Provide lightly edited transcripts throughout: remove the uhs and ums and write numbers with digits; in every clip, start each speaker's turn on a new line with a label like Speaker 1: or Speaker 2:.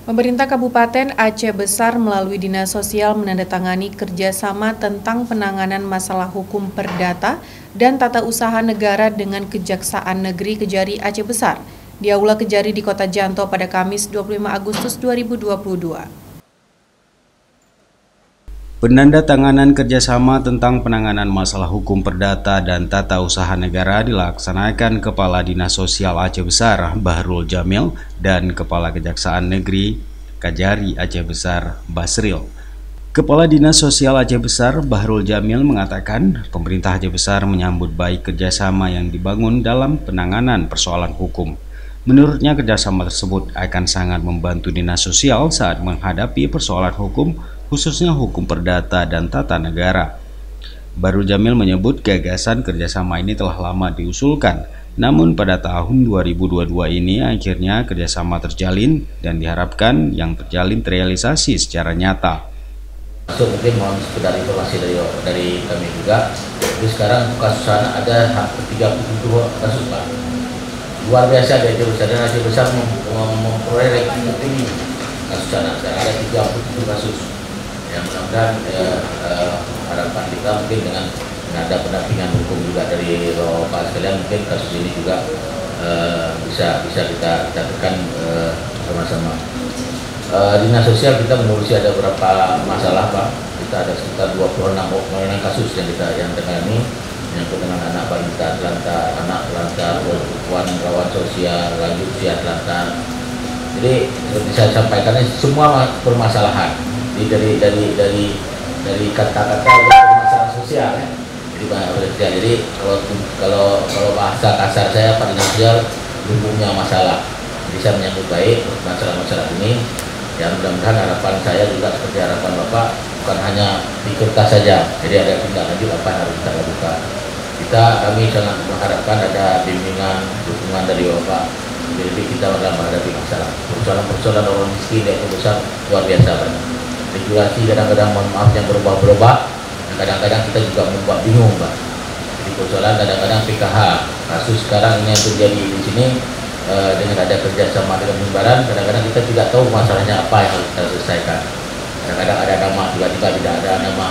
Speaker 1: Pemerintah Kabupaten Aceh Besar melalui Dinas Sosial menandatangani kerjasama tentang penanganan masalah hukum perdata dan tata usaha negara dengan Kejaksaan Negeri Kejari Aceh Besar di Aula Kejari di Kota Janto pada Kamis 25 Agustus 2022.
Speaker 2: Penandatanganan kerjasama tentang penanganan masalah hukum perdata dan tata usaha negara dilaksanakan Kepala Dinas Sosial Aceh Besar Bahrul Jamil dan Kepala Kejaksaan Negeri Kejari Aceh Besar Basril. Kepala Dinas Sosial Aceh Besar Bahrul Jamil mengatakan pemerintah Aceh Besar menyambut baik kerjasama yang dibangun dalam penanganan persoalan hukum. Menurutnya kerjasama tersebut akan sangat membantu Dinas Sosial saat menghadapi persoalan hukum, khususnya hukum perdata dan tata negara. Bahrul Jamil menyebut gagasan kerjasama ini telah lama diusulkan, namun pada tahun 2022 ini akhirnya kerjasama terjalin dan diharapkan yang terjalin terrealisasi secara nyata.
Speaker 3: Mungkin mohon sekedar informasi dari kami juga. Jadi sekarang kasus sana ada hampir 37 kasus Pak. Luar biasa dari Aceh Besar, dan Aceh Besar memperoleh ranking tertinggi kasus sana. Sekarang ada 37 kasus. Yang mudah-mudahan harapan kita mungkin dengan ada pendampingan hukum juga dari Bapak sekalian, mungkin kasus ini juga bisa kita tekan bersama-sama. Dinas Sosial kita menurusi ada beberapa masalah Pak. Kita ada sekitar 26 kasus yang tangani, menyangkut dengan anak balita telantar, anak telantar, perempuan rawan sosial, lanjut usia telantar. Jadi seperti saya sampaikan, semua permasalahan dari kata-kata permasalahan sosial ya. Jadi banyak sosial. Jadi kalau bahasa kasar saya Pak Dinas Sosial lumbungnya masalah. Jadi saya menyambut baik masalah-masalah ini. Ya mudah-mudahan harapan saya juga seperti harapan Bapak, bukan hanya di kertas saja. Jadi ada tindak lanjut apa yang harus kita lakukan. Kami sangat mengharapkan ada bimbingan, dukungan dari Bapak. Jadi kita dalam menghadapi masalah. Persoalan orang miskin di Aceh Besar luar biasa banyak. Regulasi kadang-kadang mohon maaf yang berubah-berubah, dan kadang-kadang kita juga membuat bingung Pak. Jadi persoalan kadang-kadang PKH, kasus sekarang ini yang terjadi di sini dengan ada kerjasama dengan Himbaran, kadang-kadang kita tidak tahu masalahnya apa yang harus kita selesaikan. Kadang-kadang ada nama, tiba-tiba tidak ada nama.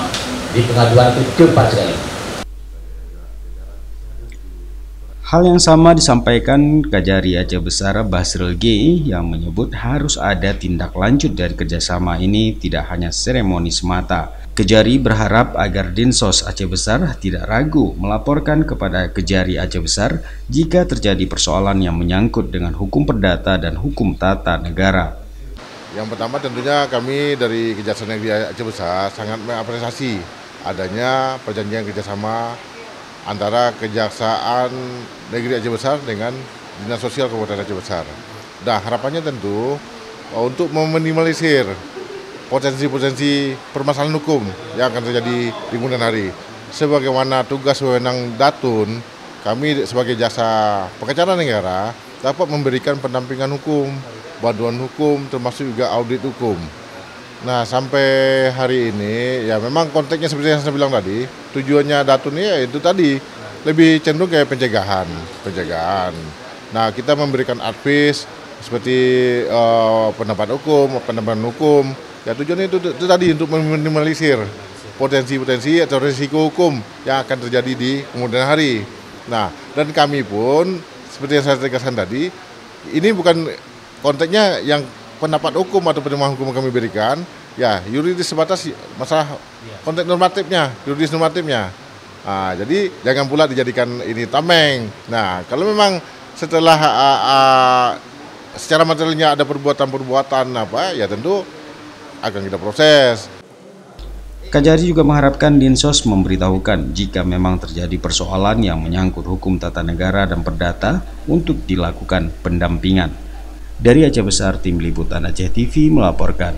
Speaker 3: Di pengaduan itu cepat sekali.
Speaker 2: Hal yang sama disampaikan Kejari Aceh Besar Basril G yang menyebut harus ada tindak lanjut dari kerjasama ini, tidak hanya seremoni semata. Kejari berharap agar Dinsos Aceh Besar tidak ragu melaporkan kepada Kejari Aceh Besar jika terjadi persoalan yang menyangkut dengan hukum perdata dan hukum tata negara.
Speaker 4: Yang pertama tentunya kami dari Kejaksaan Negeri Aceh Besar sangat mengapresiasi adanya perjanjian kerjasama antara Kejaksaan Negeri Aceh Besar dengan Dinas Sosial Kabupaten Aceh Besar. Nah, harapannya tentu untuk meminimalisir potensi-potensi permasalahan hukum yang akan terjadi di kemudian hari. Sebagaimana tugas wewenang Datun, kami sebagai jasa pengacara negara dapat memberikan pendampingan hukum, bantuan hukum, termasuk juga audit hukum. Nah, sampai hari ini ya memang konteksnya seperti yang saya bilang tadi, tujuannya Datun ini ya itu tadi lebih cenderung kayak pencegahan. Nah, kita memberikan advice seperti pendampingan hukum. Ya tujuannya itu tadi untuk meminimalisir potensi-potensi atau risiko hukum yang akan terjadi di kemudian hari. Nah, dan kami pun seperti yang saya tegaskan tadi, ini bukan konteksnya yang pendapat hukum atau pendapat hukum kami berikan, ya yuridis sebatas masalah konteks normatifnya, yuridis normatifnya. Nah, jadi jangan pula dijadikan ini tameng. Nah, kalau memang setelah secara materialnya ada perbuatan apa, ya tentu akan kita proses.
Speaker 2: Kejari juga mengharapkan Dinsos memberitahukan jika memang terjadi persoalan yang menyangkut hukum tata negara dan perdata untuk dilakukan pendampingan. Dari Aceh Besar, Tim Liputan Aceh TV melaporkan.